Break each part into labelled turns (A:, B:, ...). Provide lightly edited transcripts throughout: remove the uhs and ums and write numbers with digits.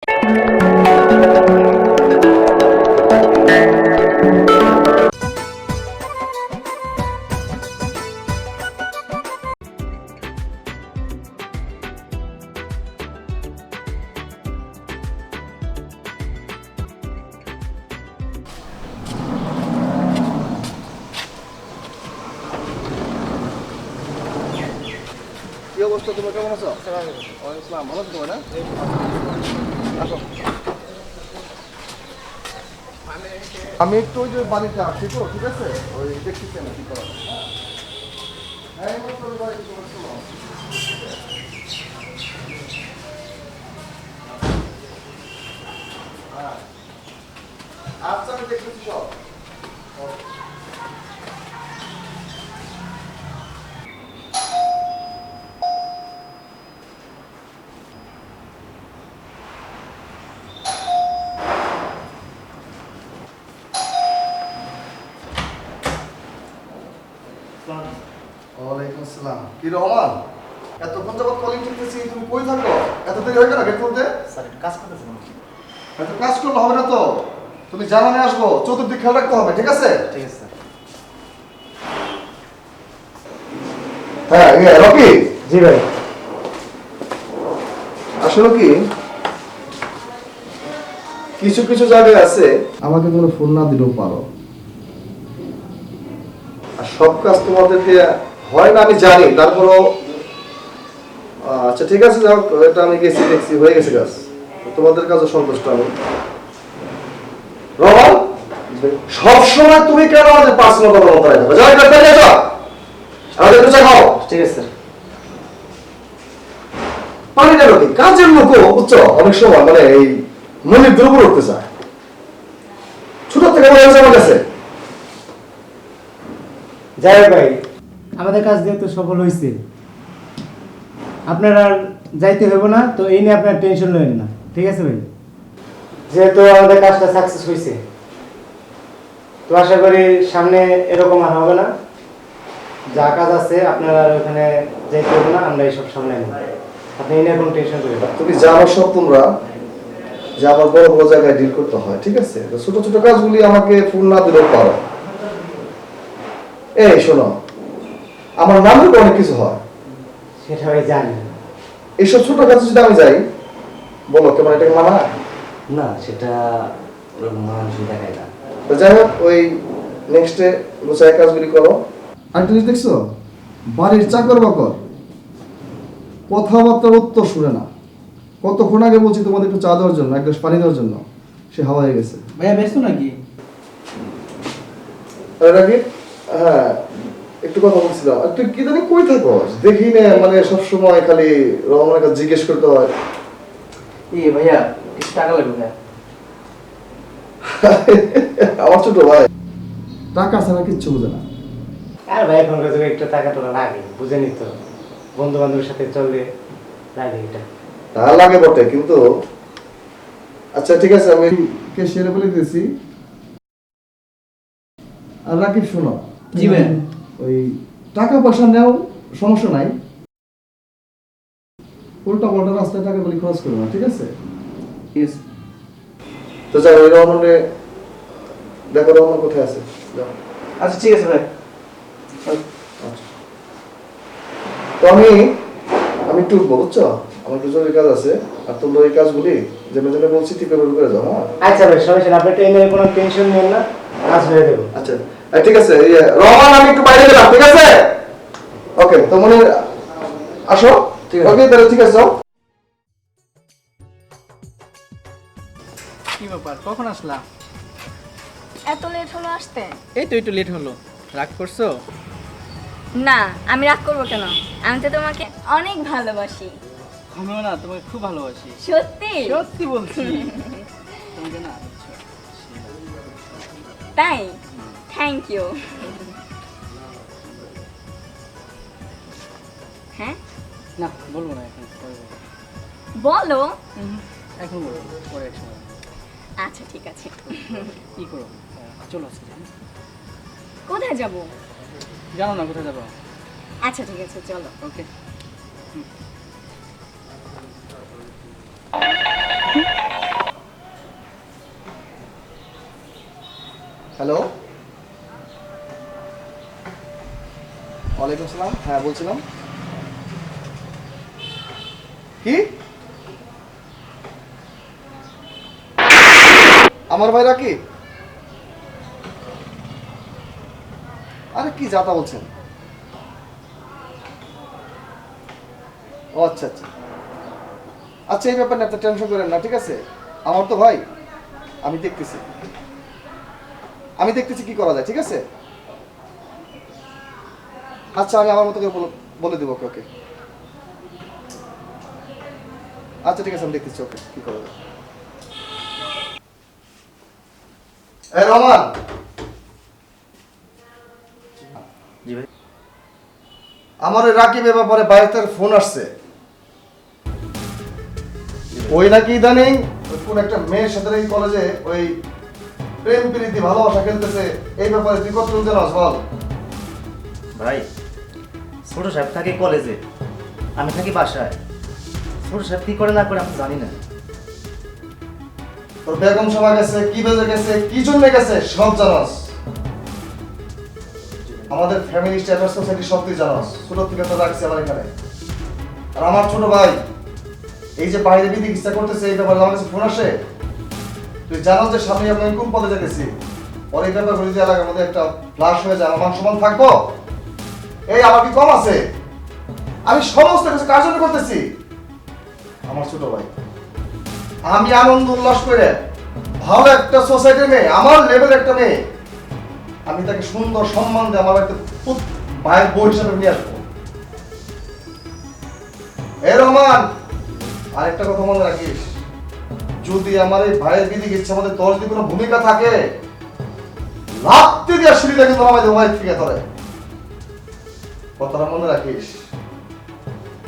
A: কি অবস্থা, তোমরা কেমন আছো? ওয়ালাইকুম ভালো আছো তোমরা? আসো। আমি একটু ওই যে বাড়িতে আসছি তো, ঠিক আছে? ওই দেখতেছি আমি কি করা যায়। হ্যাঁ, আচ্ছা আমি দেখতেছি সব। ওয়ালাইকুম আসসালাম। কি রহমান, এতক্ষণ যাবত কলিং করতেছি, তুমি কই থাকো? এত দেরি হয়ে গেল গেট খুলতে?
B: স্যার একটু কাজ করতেছি না।
A: এত কাজ করলে হবে না তো, তুমি জানানে আসবো, চতুর্দিক খেয়াল রাখতে হবে, ঠিক আছে?
B: ঠিক আছে স্যার।
A: হ্যাঁ রকি।
B: জি ভাই।
A: আসলে কি কিছু কিছু জায়গায় আছে আমাকে কোনো ফোন না দিলেও পারো, আর সব কাজ তোমাদের দিয়ে হয় না আমি জানি, তারপরও আচ্ছা ঠিক আছে, যাও, এটা আমি গেছি দেখছি হয়ে গেছে কাজ, তোমাদের কাজও সন্তুষ্ট আমি। রহমান, সবসময় তুমি কেন আমাদের পার্সোনাল কথা বলতে রাখবে? যাও এটা পেয়ে যাও, আমাদের একটু চা খাও।
B: ঠিক আছে স্যার।
A: পানি না রকি, কাজের লোকও বুঝছো অনেক সময় মানে এই মনের দুর্বল উঠতে চায়, ছোট থেকে বলে গেছে আমার কাছে।
C: যাই হোক ভাই, আমাদের কাজ যেহেতু সফল হয়েছে, আপনার আর যাইতে হবে না, তো এই নিয়ে আপনার টেনশন নেবেন না, ঠিক আছে ভাই? যেহেতু আমাদের কাজটা সাকসেস হয়েছে, তো আশা করি সামনে এরকম আর হবে না। যা কাজ আছে আপনার আর ওখানে যাইতে হবে না, আমরা এইসব সামনে নেব, আপনি এই নিয়ে কোনো টেনশন করবেন না।
A: তুমি জানো সব তোমরা যে আমার বড় বড় জায়গায় ডিল করতে হয়, ঠিক আছে? তো ছোট ছোট কাজগুলি আমাকে ফোন না দিলেও পারো। এই শোনো, আমার নামের তো অনেক কিছু হয়,
C: সেটা ভাই জানি।
A: এইসব ছোট কাজে যদি আমি যাই, বলো কেমন, এটাকে মানায়?
B: না, সেটা মানুষ দেখায় না।
A: তো যাই হোক, ওই নেক্সটে গোছায় কাজগুলি করো। আর জিনিস দেখছো, বাড়ির চাকর বাকর কথাবার্তার উত্তর শুনে না। কতক্ষণ আগে বলছি তোমাদের একটু চা দেওয়ার জন্য, এক গ্লাস পানি দেওয়ার জন্য, সে হাওয়া হয়ে গেছে।
C: ভাইয়া ব্যস্ত নাকি?
A: নাকি হ্যাঁ, একটু কথা বলছিলাম। আর তুই কি জানি কই থাকস, দেখি না মানে সবসময় খালি রহমানের কাছে জিজ্ঞেস করতে হয়।
C: ভাইয়া কিছু টাকা লাগবে ভাইয়া।
A: আমার ছোট ভাই টাকা ছাড়া কিচ্ছু বোঝে না।
C: আর ভাই এখনকার যুগে একটু টাকা তোলা লাগে, বুঝেনি তো, বন্ধু বান্ধবের সাথে চললে লাগে এটা।
A: তা লাগে বটে, কিন্তু আচ্ছা ঠিক আছে, আমি কে সেরে বলে দিয়েছি। আর রাকিব শোনো,
C: জি ভাই।
A: ওই টাকা পয়সা নেও সমস্যা নাই, উল্টা পাল্টা রাস্তায় টাকা বলি খরচ করো না, ঠিক আছে?
C: ঠিক আছে।
A: তো যাই, ওই রহমানে দেখো রহমান কোথায় আছে, যাও।
C: আচ্ছা ঠিক আছে ভাই।
A: আচ্ছা। তো আমি একটু উঠবো, বুঝছো? আমার একটু জরুরি কাজ আছে, আর তোমরা ওই কাজগুলি যেন যেন বলছি ঠিক করে যাও। হ্যাঁ
C: আচ্ছা ভাই, সমস্যা নেই, আপনি এটা নিয়ে কোনো টেনশন নেন না, কাজ হয়ে যাবে।
A: আচ্ছা ঠিক আছে, রহমান আমি একটু বাইরে গেলাম, ঠিক আছে? ওকে, তো মনে আসো। ওকে তাহলে ঠিক আছে, যাও।
D: কি ব্যাপার, কখন আসলা?
E: এত লেট হলো আসতে?
D: এই তো একটু লেট হলো। রাগ করছো?
E: না, আমি রাগ করবো কেন? আমি তো তোমাকে অনেক ভালোবাসি।
D: আমিও না তোমাকে খুব ভালোবাসি।
E: সত্যি?
D: সত্যি বলছি। তোমাকে না
E: তাই? Thank you. হ্যাঁ
D: না বলবো না, এখন পরে বলবো।
E: বলো।
D: এখন বলবো, পরে এক সময়।
E: আচ্ছা ঠিক আছে।
D: কি করো, চলো আজকে।
E: কোথায় যাব?
D: জানো না কোথায় যাবো?
E: আচ্ছা ঠিক আছে, চলো।
D: ওকে।
A: হ্যালো, ওয়ালাইকুম আসসালাম। হ্যাঁ বলছিলাম। কি আমার ভাই রাকিব? আরে কি যাতা বলছেন? ও আচ্ছা আচ্ছা আচ্ছা, এই ব্যাপারে আপনি টেনশন করেন না, ঠিক আছে? আমার তো ভাই, আমি দেখতেছি কি করা যায়, ঠিক আছে? আচ্ছা, আমি আমার মতো করে বলে দেবো। ওকে ওকে, আচ্ছা ঠিক আছে, আমি দেখতেছি। ওকে, কি করা যায়। এই রহমান,
B: জি ভাই।
A: আমার ওই রাকিবের ব্যাপারে বাড়িতে ফোন আসছে। ওই নাকি ইদানিং ওই কোন একটা মেয়ের সাথে নাকি কলেজে ওই প্রেম প্রীতি ভালোবাসা খেলতেছে। এই ব্যাপারে তুই কতটুকু জানাস বল?
F: ভাই, ছোট সাহেব থাকে কলেজে, আমি থাকি বাসায়। ছোট সাহেব কি করে না করে আমি জানি না।
A: তোর বেগম সভা গেছে, কি বেজে গেছে, কি জন্য গেছে, সব জানাস। আমাদের ফ্যামিলি স্ট্যাটাস সোসাইটি সব তুই জানাস। ছোট থেকে তো রাখছি আমার এখানে। আর আমার ছোট ভাই এই যে বাইরে বিধি ইচ্ছা করতেছে, এই ব্যাপারে আমার কাছে ফোন আসে। তুই জানাস যে সামনে আমি কোন পদে যেতেছি। ওর এই ব্যাপার যদি এলাকার মধ্যে একটা ফ্লাশ হয়ে যায়, আমার মান সম্মান থাকবো? এই আমার কি কম আছে? আমি সমস্ত কিছু কার জন্য করতেছি? আমার ছোট ভাই, আমি আনন্দ উল্লাস করে ভালো একটা সোসাইটির মেয়ে, আমার লেভেল একটা মেয়ে, আমি তাকে সুন্দর সম্মান দিয়ে আমার একটা ভাইয়ের বউ হিসাবে নিয়ে আসবো। এ রহমান, আরেকটা কথা মনে রাখিস, যদি আমার এই ভাইয়ের বিদিকে ইচ্ছা মধ্যে তোর যদি কোনো ভূমিকা থাকে, লাফতে দিয়ে সিঁড়িটা কিন্তু আমাদের ভাই থেকে ধরে। কথাটা মনে রাখিস।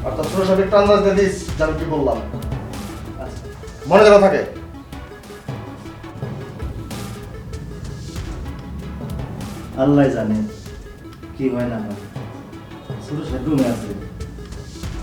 A: আর তোর ছোট সাহেব একটু আন্দাজ দিয়ে দিস যে আমি কি বললাম। মনে যেন থাকে।
F: আল্লাহ জানে কি হয় না হয়। ছোট সাহেব রুমে আছে,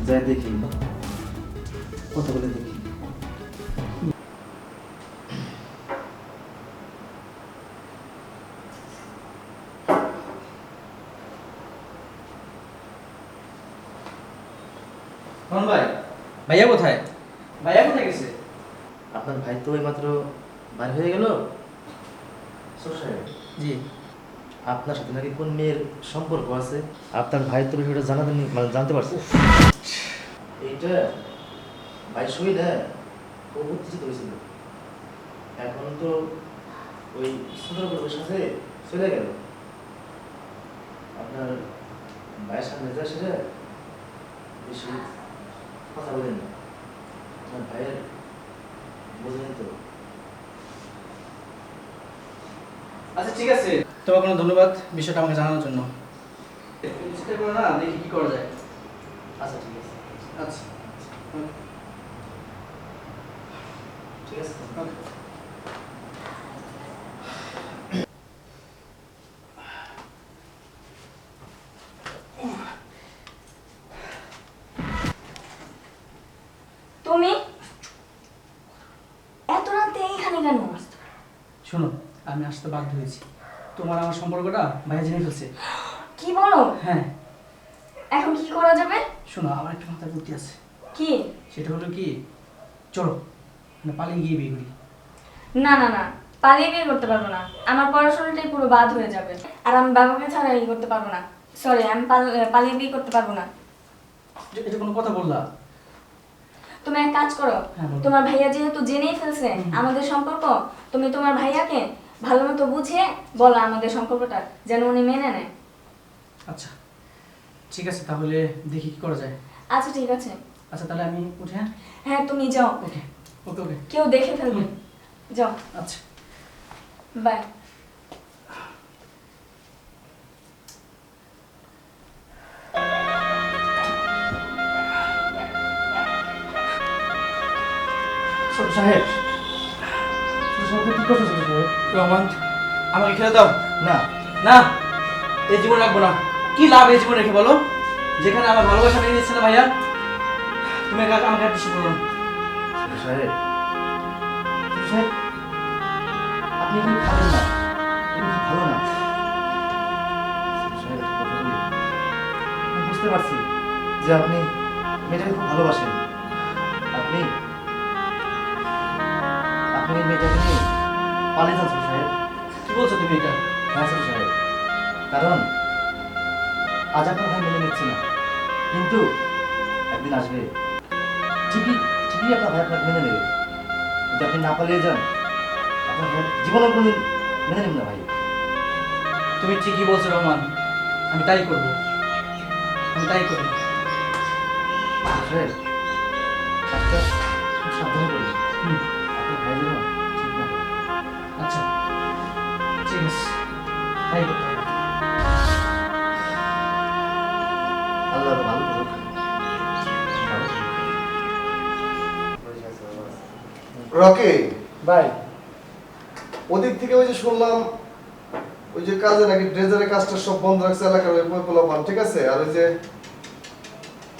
F: যাই দেখি, কথা বলে দেখি।
D: রহমান ভাই, ভাইয়া কোথায়? ভাইয়া কোথায় গেছে?
F: আপনার ভাই তো এইমাত্র বার হয়ে গেল। ছোট সাহেব,
D: জি।
F: আপনার সাথে নাকি কোন মেয়ের সম্পর্ক আছে? আপনার ভাই তো বিষয়টা জানতে পারছে। এইটা ভাই শহীদ, হ্যাঁ, ও উত্তেজিত হয়েছিল। এখন তো ওই ছোট ওর সাথে চলে গেল। আপনার ভাইয়ের সামনে যা সেটা বেশি কথা বলেন না। আপনার ভাইয়ের বোঝেন তো।
D: আচ্ছা ঠিক আছে, তোমার কোনো ধন্যবাদ বিষয়টা আমাকে জানানোর জন্য। চেষ্টা করো না, দেখি কি করা যায়।
F: আচ্ছা ঠিক আছে,
D: আচ্ছা
F: ঠিক আছে।
E: তুমি এত রাতে এইখানে কেন?
D: শোনো, আমি আসতে বাধ্য হয়েছি। তোমার আমার সম্পর্কটা ভাইয়া জেনে ফেলছে।
E: কি বলো?
D: হ্যাঁ,
E: এখন কি করা যাবে?
D: শোনো, আমার একটা মাথার বুদ্ধি আছে।
E: কি?
D: সেটা হলো কি, চলো মানে পালিয়ে গিয়ে বিয়ে করি।
E: না না না, পালিয়ে বিয়ে করতে পারবো না। আমার পড়াশোনাটাই পুরো বাদ হয়ে যাবে। আর আমি বাবাকে ছাড়া এই করতে পারবো না। সরি, আমি পালিয়ে বিয়ে করতে পারবো না।
D: এটা কোনো কথা বললা?
E: তুমি এক কাজ করো,
D: হ্যাঁ, বলো।
E: তোমার ভাইয়া যেহেতু জেনেই ফেলছে আমাদের সম্পর্ক, তুমি তোমার ভাইয়াকে ভালো মতো বুঝিয়ে বলো আমাদের সম্পর্কটা যেন উনি মেনে নেয়।
D: আচ্ছা ঠিক আছে, তাহলে দেখি কি করা যায়।
E: আচ্ছা ঠিক আছে।
D: আচ্ছা তাহলে আমি উঠে। হ্যাঁ
E: হ্যাঁ তুমি যাও,
D: ওকে ওকে ওকে
E: কেউ দেখে ফেলবে। যাও,
D: আচ্ছা।
E: বাই।
D: ছোট সাহেব, কি করছো ছোট সাহেব? রহমান, আমাকে খেলে দাও।
F: না
D: না, এই জীবন রাখবো না। কি লাভ এই জীবন রেখে বলো, যেখানে আমার ভালোবাসা মেনে নিচ্ছে না ভাইয়া। তুমি আমাকে আর বিশ্বাস করো না।
F: ছোট সাহেব, ছোট সাহেব, আপনি এখানে খাবেন না,
C: পারছি।
F: যে আপনি মেয়েটাকে খুব ভালোবাসেন। আপনি আপনি এই মেয়েটাকে নিয়ে পালিয়ে যান ছোট সাহেব।
D: কি বলছো তুমি এটা?
F: হ্যাঁ ছোট সাহেব, কারণ আজ আপনার ভাই মেনে নিচ্ছে না, কিন্তু একদিন আসবে ঠিকই ঠিকই আপনার ভাই আপনাকে মেনে নেবে। যদি আপনি না পালিয়ে যান, আপনার ভাই জীবনে কোনোদিন মেনে নেবেন না ভাই।
D: তুমি ঠিকই বলছো রহমান, আমি তাই করবো, আমি তাই করবো।
F: সাহেব, কাজটা খুব সাবধানে করবেন। আপনার ভাই যেন ঠিক না করে।
D: আচ্ছা ঠিক আছে, তাই করতে হবে।
F: আল্লাহ আরো ভালো করুক। ভালো করুক।
A: রকি,
C: ভাই
A: ওদিক থেকে ওই যে শুনলাম ওই যে কাজে নাকি ড্রেজারের কাজটা সব বন্ধ রাখছে এলাকার ওই পোলাপান, ঠিক আছে? আর ওই যে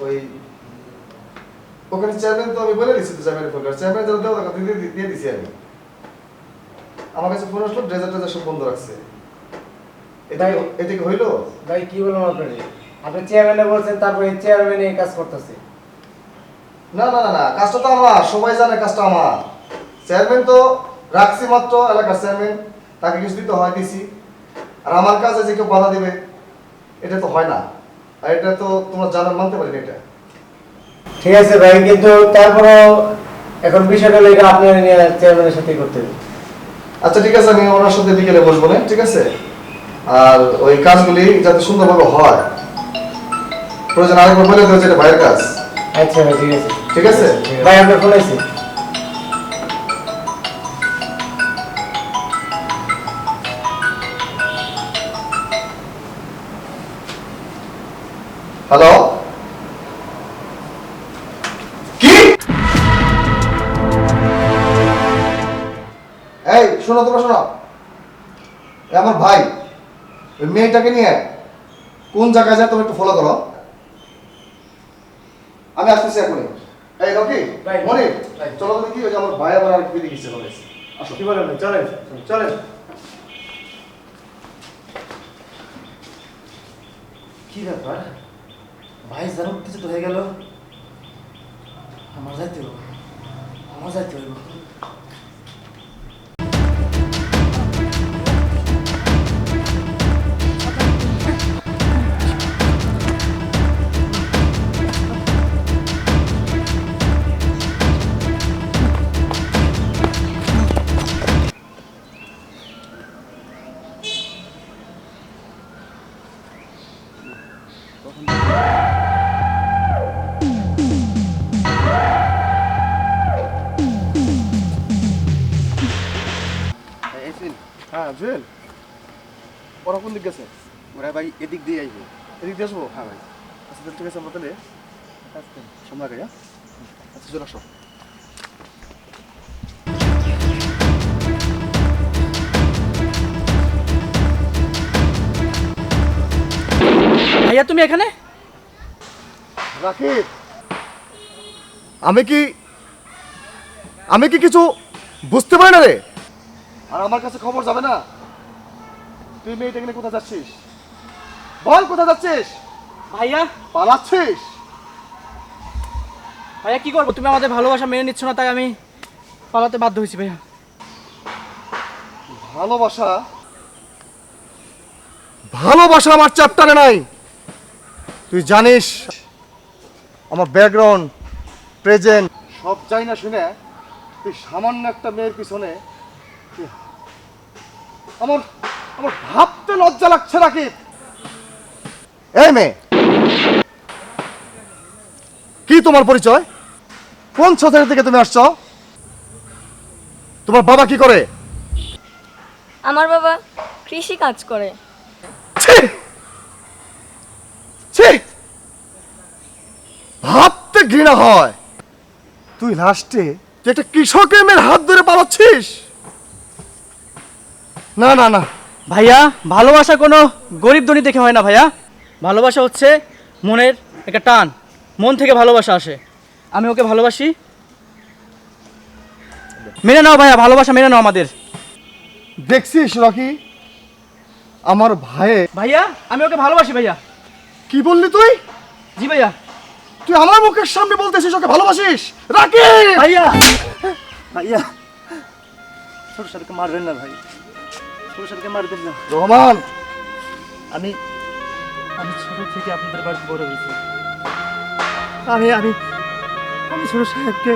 A: ওই ওখানে চেয়ারম্যান তো আমি বলে দিচ্ছি তো, চেয়ারম্যানের ফোন চেয়ারম্যান যারা দেওয়া কথা দিয়ে দিছি আমি। আমার কাছে ফোন আসলো ড্রেজার টেজার সব বন্ধ রাখছে। এটা কি হইলো?
C: ভাই কি বললাম আপনাকে, আপনি চেয়ারম্যানে বলছেন, তারপরে চেয়ারম্যান এই কাজ করতেছে।
A: না না না না, কাজটা তো আমার, সবাই জানে কাজটা আমার। চেয়ারম্যান তো রাখছি মাত্র, এলাকার চেয়ারম্যান, তাকে কিছু দিতে হয় দিছি। আর আমার কাজে যে কেউ বাধা দিবে এটা তো হয় না, আর এটা তো তোমরা জানার মানতে পারি না এটা।
C: ঠিক আছে ভাই, কিন্তু তারপরও এখন বিষয়টা লেগে আপনার নিয়ে চেয়ারম্যানের সাথে করতে হবে।
A: আচ্ছা ঠিক আছে, আমি ওনার সাথে বিকেলে বসবো না, ঠিক আছে? আর ওই কাজগুলি যাতে সুন্দরভাবে হয়, প্রয়োজন আরেকবার বলে দেবো যেটা ভাইয়ের কাজ।
C: আচ্ছা ভাই, ঠিক আছে
A: ঠিক আছে?
C: ভাই, আপনার ফোন আছে?
A: হ্যালো, কি? এই শোনো, তোমরা শোনো, এ আমার ভাই ওই মেয়েটাকে নিয়ে কোন জায়গায় যায় তুমি একটু ফলো করো। আমি আসতেছি এখনই। এই রকি,
C: ভাই,
A: মনির,
C: ভাই।
A: চলো তো দেখি ওই যে আমার ভাই আবার আর কি দিচ্ছে বলে। আসো।
C: কি বলেন ভাই, চলেন চলেন।
F: কি ব্যাপার, ভাই যেন উত্তেজিত হয়ে গেল। আমার যাইতে হইব, আমার যাইতে হইব।
A: হ্যাঁ জুয়েল, ওরা কোন দিক গেছে?
G: ওরা ভাই এদিক দিয়ে আইবো।
A: এদিক দিয়ে আসবো?
G: হ্যাঁ ভাই,
A: আচ্ছা তাহলে ঠিক আছে, আমরা তাহলে সময় আগে, হ্যাঁ? আচ্ছা চলে আসো।
D: ভাইয়া তুমি এখানে?
A: রাকিব, আমি কি কিছু বুঝতে পারি না রে? আর আমার কাছে খবর যাবে না? তুই মেয়েটাকে নিয়ে কোথায় যাচ্ছিস? বল, কোথায় যাচ্ছিস?
D: ভাইয়া,
A: পালাচ্ছিস?
D: ভাইয়া কি করবো, তুমি আমাদের ভালোবাসা মেনে নিচ্ছ না, তাই আমি পালাতে বাধ্য হয়েছি ভাইয়া।
A: ভালোবাসা ভালোবাসা আমার চ্যাপ্টারে নাই। তুই জানিস আমার ব্যাকগ্রাউন্ড, প্রেজেন্ট সব যাই না শুনে তুই সামান্য একটা মেয়ের পিছনে আমার আমার ভাবতে লজ্জা লাগছে রাকিব। এই মেয়ে, কি তোমার পরিচয়? কোন সোসাইটি থেকে তুমি আসছো? তোমার বাবা কি করে?
E: আমার বাবা কৃষি কাজ করে।
A: ছি! ছি! ভাবতে ঘৃণা হয়। তুই লাস্টে একটা কৃষকের মেয়ের হাত ধরে পালাচ্ছিস? না না না,
D: ভাইয়া, ভালোবাসা কোনো গরিব ধনী দেখে হয় না ভাইয়া। ভালোবাসা হচ্ছে মনের একটা টান, মন থেকে ভালোবাসা আসে। আমি ওকে ভালোবাসি, মেনে নাও ভাইয়া, ভালোবাসা মেনে নাও আমাদের।
A: দেখছিস রকি, আমার ভাইয়ে
D: ভাইয়া আমি ওকে ভালোবাসি ভাইয়া।
A: কি বললি তুই?
D: জি ভাইয়া।
A: তুই আমার মুখের সামনে বলতেছিস ওকে ভালোবাসিস? রাকি
C: ভাইয়া ভাইয়া ছোট সারকে মারবেন না ভাই, ছোট সারকে মারবেন না।
A: রহমান,
C: আমি আমি ছোট থেকে আপনাদের বাড়িতে বড় হয়েছি। আমি আমি আমি ছোট সাহেবকে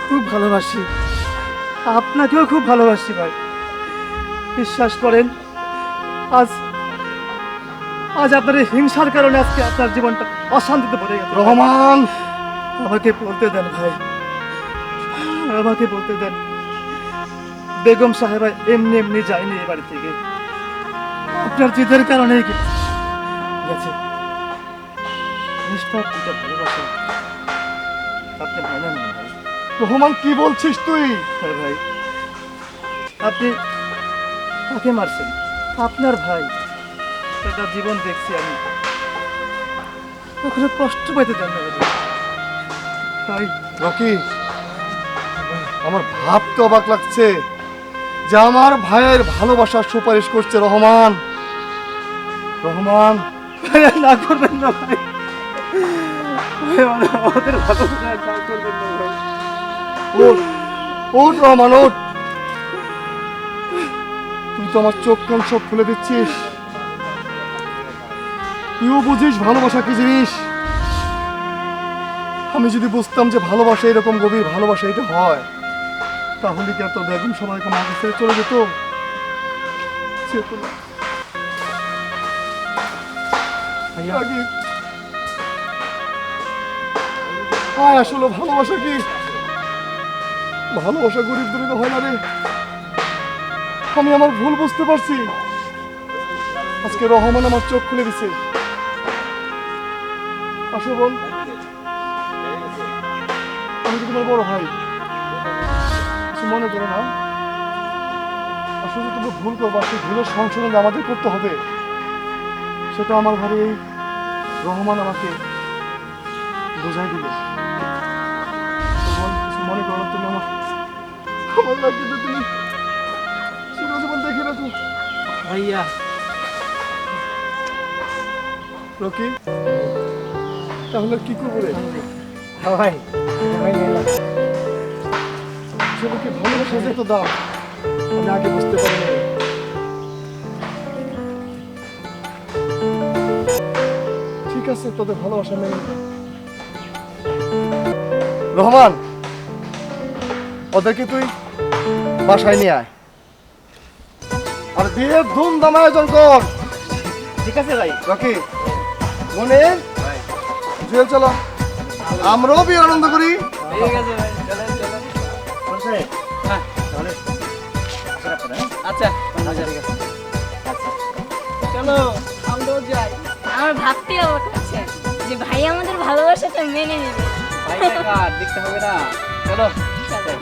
C: খুব ভালোবাসি, আপনাকেও খুব ভালোবাসি ভাই। বিশ্বাস করেন, আজ আজ আপনার এই হিংসার কারণে আজকে আপনার জীবনটা অশান্তিতে ভরে গেছে।
A: রহমান,
C: আমাকে বলতে দেন ভাই, আমাকে বলতে দেন। বেগম সাহেবা এমনি এমনি যায়নি এ বাড়ি থেকে, আপনার জিদের কারণেই গেছে। নিষ্পাপ দুটো ভালোবাসা আপনি মানেন না ভাই।
A: রহমান কি বলছিস তুই?
C: হ্যাঁ ভাই, আপনি কাকে মারছেন? আপনার ভাই, একটা জীবন দেখছি আমি, ওখানে কষ্ট পাইতে দেন না ভাই।
A: রকি, আমার ভাবতে অবাক লাগছে যে আমার ভাইয়ের ভালোবাসার সুপারিশ করছে রহমান। রহমান,
C: ভাই না করবেন না ভাই, ভাই আমাদের ভালোবাসা না করবেন না ভাই।
A: ওঠ ওঠ রহমান, ওঠ। তুই তো আমার চোখ কান সব খুলে দিচ্ছিস। তুইও বুঝিস ভালোবাসা কি জিনিস। আমি যদি বুঝতাম যে ভালোবাসা এরকম গভীর ভালোবাসা এটা হয়, তাহলে কি আর তোর বেগম সবাইকে মাঝে ছেড়ে চলে যেত? যেত না। রাগি। আসলে ভালোবাসা কি? ভালোবাসা গরিবদের তো হয় না রে। আমি আমার ভুল বুঝতে পারছি। আজকে রহমান আমার চোখ খুলে দিছে। আসো বোন, আমি তো তোমার বড় ভাই, কিছু মনে করো না। আসলে তুমি ভুল করবা, সেই ভুলের সংশোধন আমাদের করতে হবে। সেটা আমার ঘরে এই রহমান আমাকে বোঝাই দিল। কিছু মনে করো না, তুমি আমার আমার লাগবে যে তুমি চিরজীবন দেখে রাখো।
D: ভাইয়া
A: রকি, তাহলে কি করবো রে?
C: ভাই
A: ছেলেকে ভালোবাসা যেত দাও, আমি আগে বুঝতে পারিনি। ঠিক আছে, তোদের ভালোবাসা মেনে নিলাম। রহমান, ওদেরকে তুই বাসায় নিয়ে আয় আর বিয়ের ধুমধাম আয়োজন কর।
C: ঠিক আছে ভাই।
A: রকি, মনে জুয়েল, চলো আমরাও বিয়ের আনন্দ করি।
D: ঠিক আছে ভাই, চলেন চলেন।
C: কোন সাহেব?
D: হ্যাঁ
C: তাহলে আসেন আপনারা, হ্যাঁ?
D: আচ্ছা
C: আচ্ছা, ঠিক আছে।
D: চলো আমরাও যাই।
E: আমার ভাবতে অবাক লাগছে যে ভাই আমাদের ভালোবাসাটা মেনে নেবে।
D: ভাই টাকা দেখতে হবে না, চলো
E: চলো।